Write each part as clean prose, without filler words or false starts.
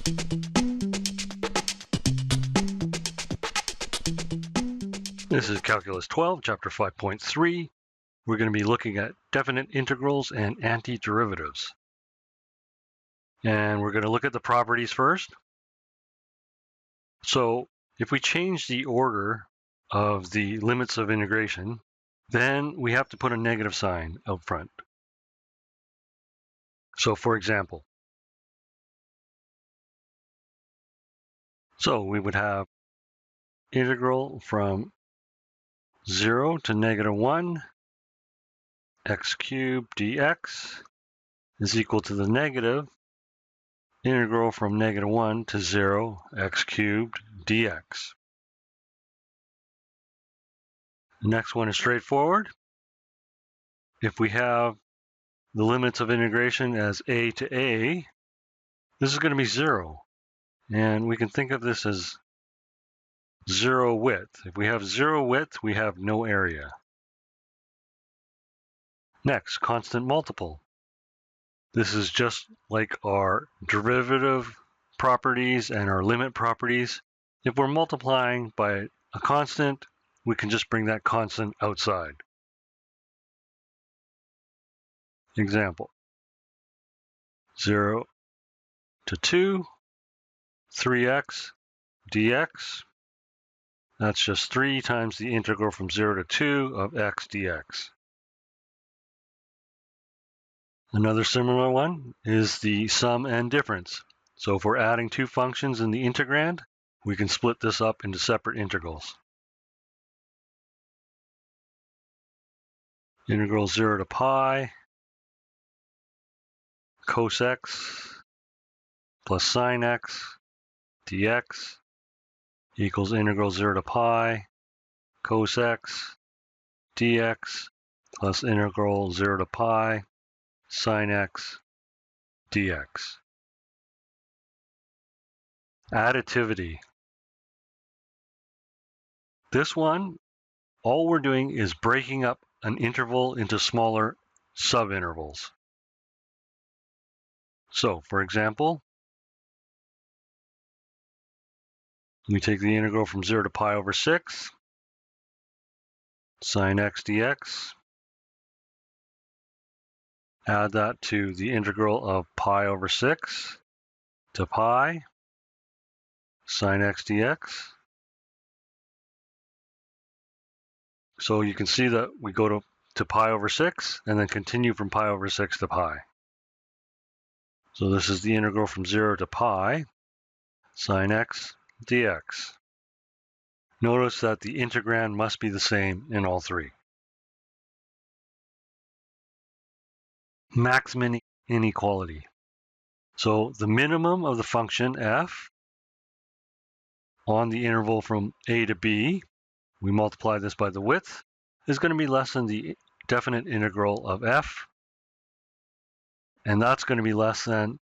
This is Calculus 12, Chapter 5.3. We're going to be looking at definite integrals and antiderivatives. And we're going to look at the properties first. So if we change the order of the limits of integration, then we have to put a negative sign out front. So for example, we would have integral from 0 to -1 x cubed dx is equal to the negative integral from -1 to 0 x cubed dx. The next one is straightforward. If we have the limits of integration as a to a, this is going to be 0. And we can think of this as 0 width. If we have 0 width, we have no area. Next, constant multiple. This is just like our derivative properties and our limit properties. If we're multiplying by a constant, we can just bring that constant outside. Example, 0 to 2, 3x dx. That's just 3 times the integral from 0 to 2 of x dx. Another similar one is the sum and difference. So if we're adding two functions in the integrand, we can split this up into separate integrals. Integral 0 to pi cos x plus sine x dx equals integral 0 to pi cos x dx plus integral 0 to pi sine x dx. Additivity. This one, all we're doing is breaking up an interval into smaller subintervals. So, for example, we take the integral from 0 to pi over 6, sine x dx, add that to the integral of pi over 6 to pi, sine x dx. So you can see that we go to pi over 6 and then continue from pi over 6 to pi. So this is the integral from 0 to pi, sine x dx. Notice that the integrand must be the same in all three. Maximum inequality. So the minimum of the function f on the interval from a to b, we multiply this by the width, is going to be less than the definite integral of f, and that's going to be less than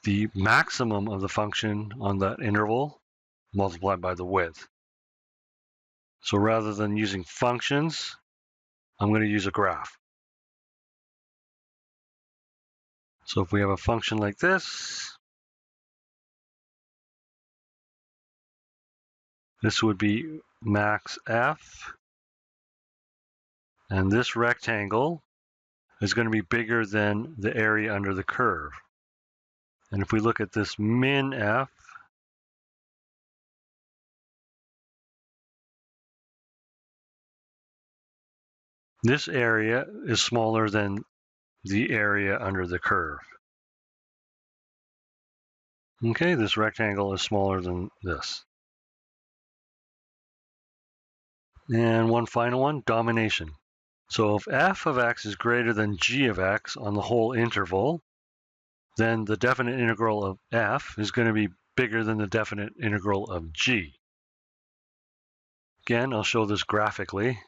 the maximum of the function on that interval multiplied by the width. So rather than using functions, I'm going to use a graph. So if we have a function like this, this would be max f, and this rectangle is going to be bigger than the area under the curve. And if we look at this min f, this area is smaller than the area under the curve. Okay, this rectangle is smaller than this. And one final one, domination. So if f of x is greater than g of x on the whole interval, then the definite integral of f is going to be bigger than the definite integral of g. Again, I'll show this graphically.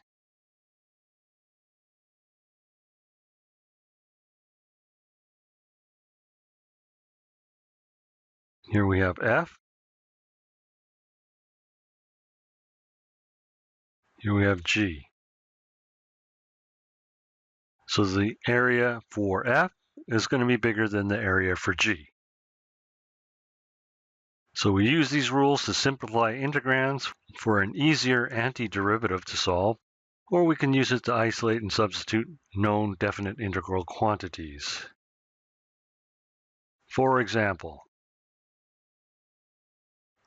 Here we have f. Here we have g. So the area for f is going to be bigger than the area for g. So we use these rules to simplify integrands for an easier antiderivative to solve, or we can use it to isolate and substitute known definite integral quantities. For example,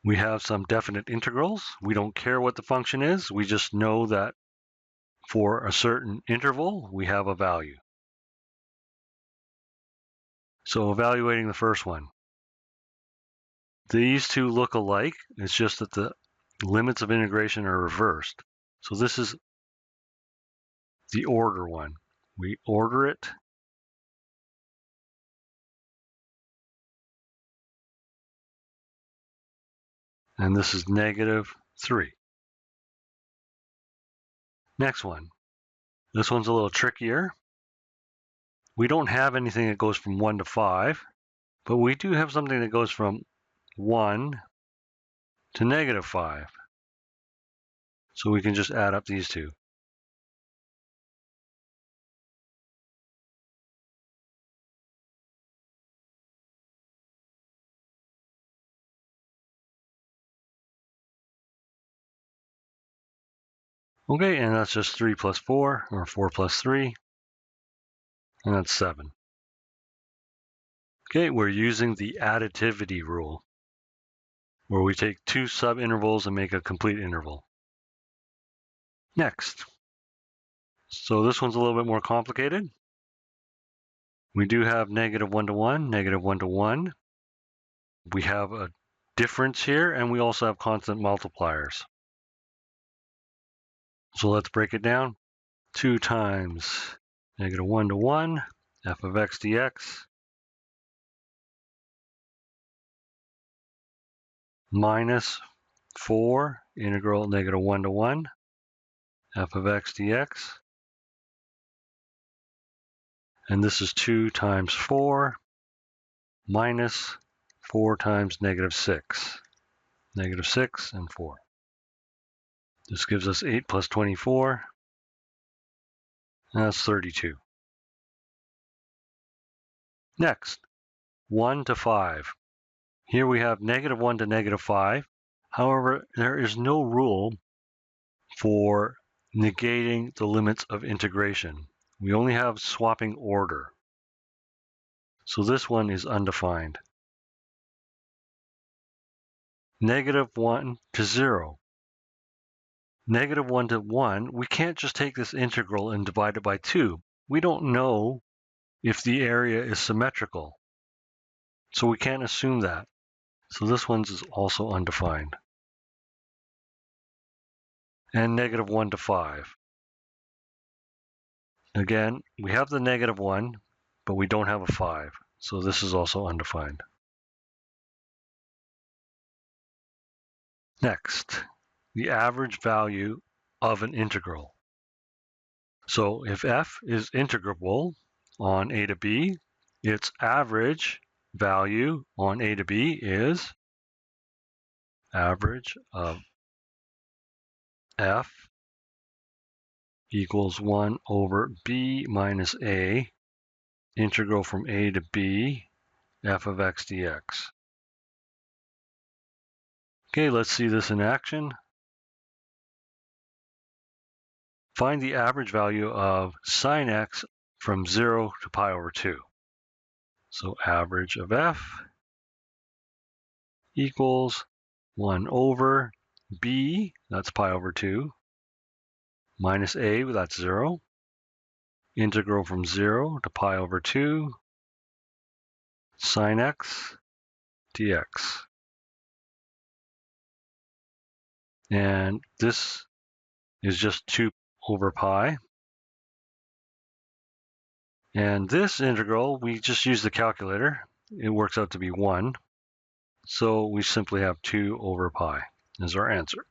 we have some definite integrals. We don't care what the function is. We just know that for a certain interval, we have a value. So evaluating the first one. These two look alike. It's just that the limits of integration are reversed. So this is the order one. We order it. And this is -3. Next one. This one's a little trickier. We don't have anything that goes from 1 to 5, but we do have something that goes from 1 to -5. So we can just add up these two. Okay, and that's just 3 plus 4, or 4 plus 3, and that's 7. Okay, we're using the additivity rule, where we take two subintervals and make a complete interval. Next. So this one's a little bit more complicated. We do have -1 to 1, -1 to 1. We have a difference here, and we also have constant multipliers. So let's break it down. 2 times -1 to 1, f of x dx, minus 4 integral -1 to 1, f of x dx. And this is 2 times 4 minus 4 times -6. -6 and 4. This gives us 8 plus 24. And that's 32. Next, 1 to 5. Here we have -1 to -5. However, there is no rule for negating the limits of integration. We only have swapping order. So this one is undefined. -1 to 0. -1 to 1, we can't just take this integral and divide it by 2. We don't know if the area is symmetrical. So we can't assume that. So this one's is also undefined. And -1 to 5. Again, we have the -1, but we don't have a 5. So this is also undefined. Next, the average value of an integral. So if f is integrable on a to b, its average value on a to b is average of f equals 1 over b minus a, integral from a to b, f of x dx. Okay, let's see this in action. Find the average value of sine x from 0 to pi over 2. So average of f equals 1 over b, that's pi over 2, minus a, that's 0, integral from 0 to pi over 2, sine x dx. And this is just 2 over pi. And this integral, we just use the calculator. It works out to be 1. So we simply have 2 over pi as our answer.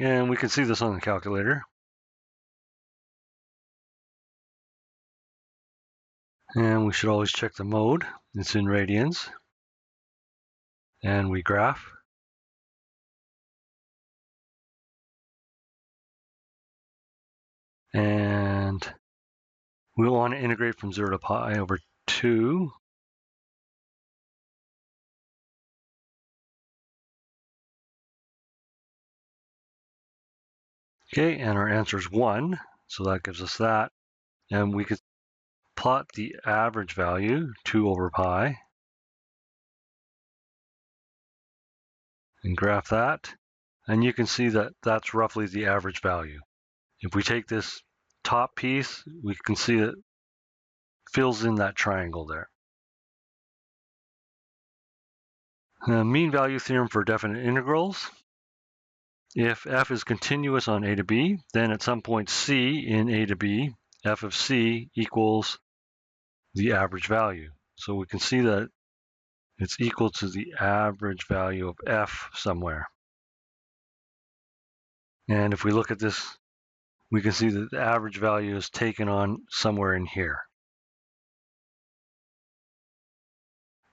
And we can see this on the calculator. And we should always check the mode. It's in radians. And we graph. And we want to integrate from 0 to pi over 2. Okay, and our answer is 1, so that gives us that. And we could plot the average value, 2 over pi, and graph that. And you can see that that's roughly the average value. If we take this top piece, we can see it fills in that triangle there. Mean value theorem for definite integrals. If f is continuous on a to b, then at some point c in a to b, f of c equals the average value. So we can see that it's equal to the average value of f somewhere. And if we look at this, we can see that the average value is taken on somewhere in here.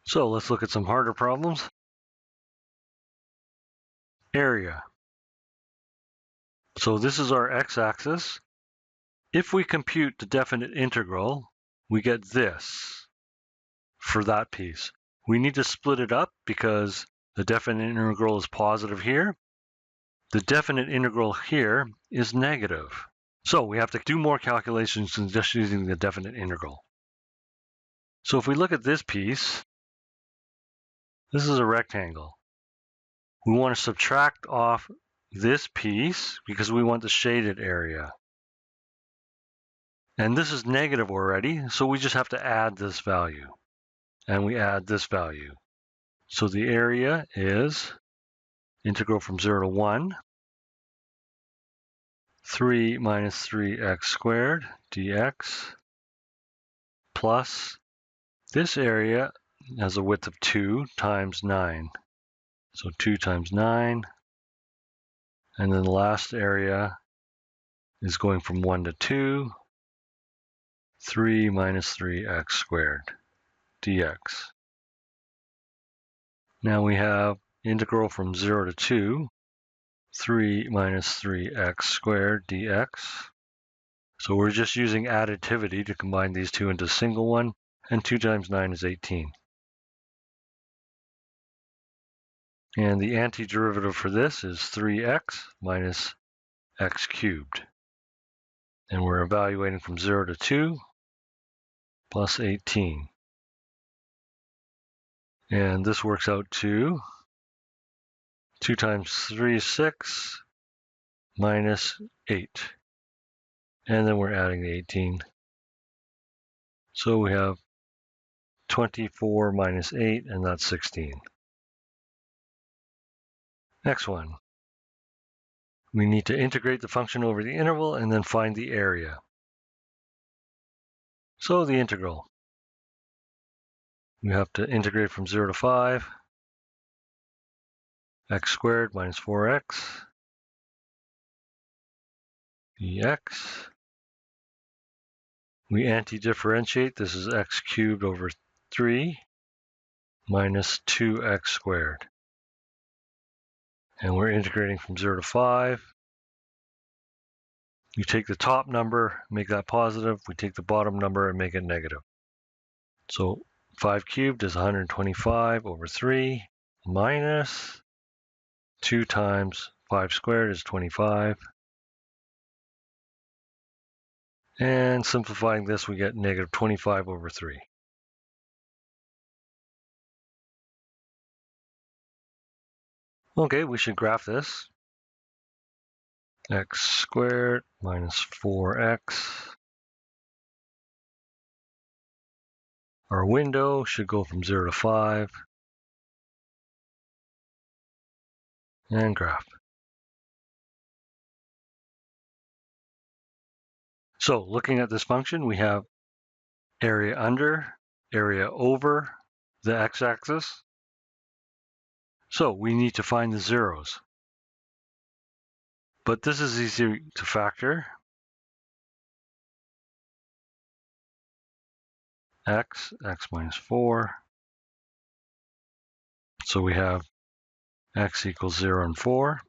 So let's look at some harder problems. Area. So this is our x-axis. If we compute the definite integral, we get this for that piece. We need to split it up because the definite integral is positive here. The definite integral here is negative. So we have to do more calculations than just using the definite integral. So if we look at this piece, this is a rectangle. We want to subtract off this piece because we want the shaded area. And this is negative already, so we just have to add this value. And we add this value. So the area is integral from 0 to 1, 3 minus 3x squared dx, plus this area has a width of 2 times 9. So 2 times 9. And then the last area is going from 1 to 2, 3 minus 3x squared dx. Now we have integral from 0 to 2, 3 minus 3x squared dx. So we're just using additivity to combine these two into a single one, and 2 times 9 is 18. And the antiderivative for this is 3x minus x cubed. And we're evaluating from 0 to 2 plus 18. And this works out to 2 times 3 is 6 minus 8. And then we're adding the 18. So we have 24 minus 8, and that's 16. Next one. We need to integrate the function over the interval and then find the area. So the integral. We have to integrate from 0 to 5, x squared minus 4x dx. We anti-differentiate. This is x cubed over 3 minus 2x squared. And we're integrating from 0 to 5. You take the top number, make that positive. We take the bottom number and make it negative. So 5 cubed is 125 over 3 minus 2 times 5 squared is 25. And simplifying this, we get negative 25 over 3. Okay, we should graph this. X squared minus 4x. Our window should go from 0 to 5. And graph. So looking at this function, we have area under, area over the x-axis. So we need to find the zeros. But this is easy to factor. X minus 4. So we have x equals 0 and 4.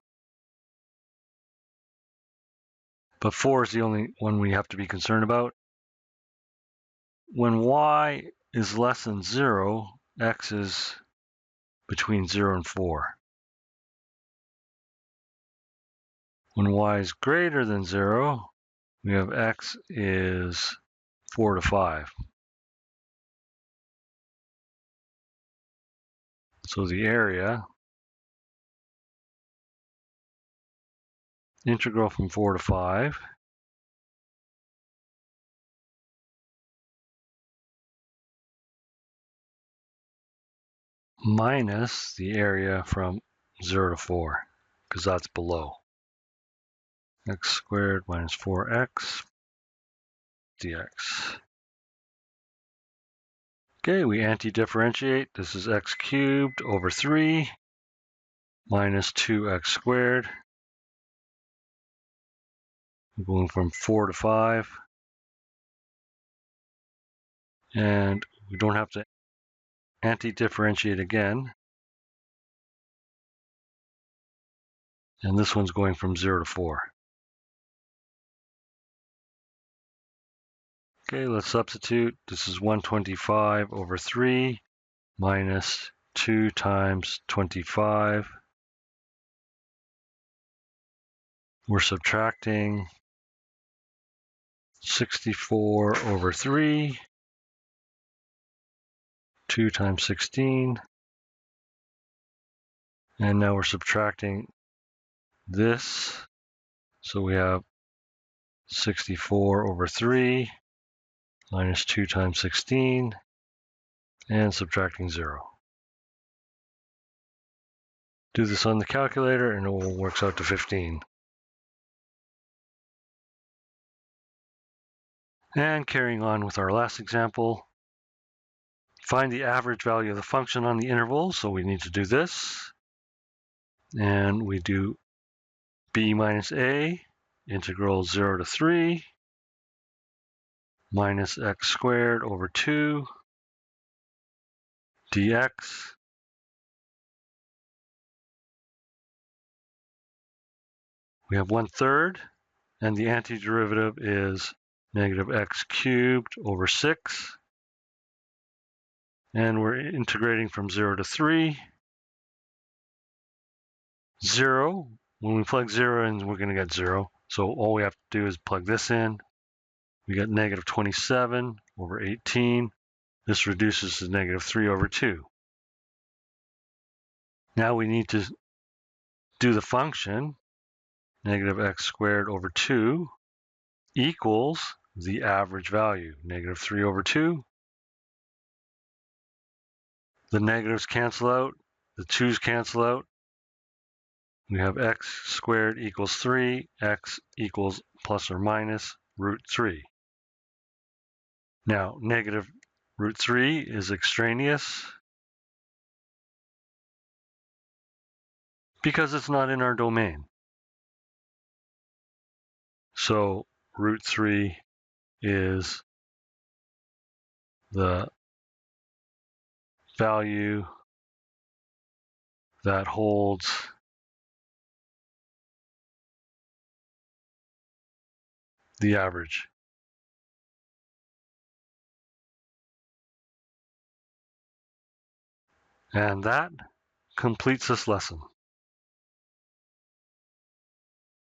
But 4 is the only one we have to be concerned about. When y is less than 0, x is between 0 and 4. When y is greater than 0, we have x is 4 to 5. So the area, integral from 4 to 5, minus the area from 0 to 4, because that's below. X squared minus 4x dx. Okay, we anti-differentiate. This is x cubed over 3 minus 2x squared. We're going from 4 to 5. And we don't have to anti-differentiate again. And this one's going from 0 to 4. Okay, let's substitute. This is 125 over 3 minus 2 times 25. We're subtracting 64 over 3, 2 times 16. And now we're subtracting this. So we have 64 over 3 minus 2 times 16 and subtracting 0. Do this on the calculator and it works out to 15. And carrying on with our last example, find the average value of the function on the interval. So we need to do this. And we do b minus a, integral 0 to 3, minus x squared over 2 dx. We have 1/3, and the antiderivative is negative x cubed over 6. And we're integrating from 0 to 3. 0, when we plug 0 in, we're going to get 0. So all we have to do is plug this in. We get negative 27 over 18. This reduces to negative 3 over 2. Now we need to do the function, negative x squared over 2 equals the average value, negative 3 over 2. The negatives cancel out, the 2's cancel out. We have x squared equals 3, x equals plus or minus root 3. Now, negative root 3 is extraneous because it's not in our domain. So root 3 is the value that holds the average. And that completes this lesson.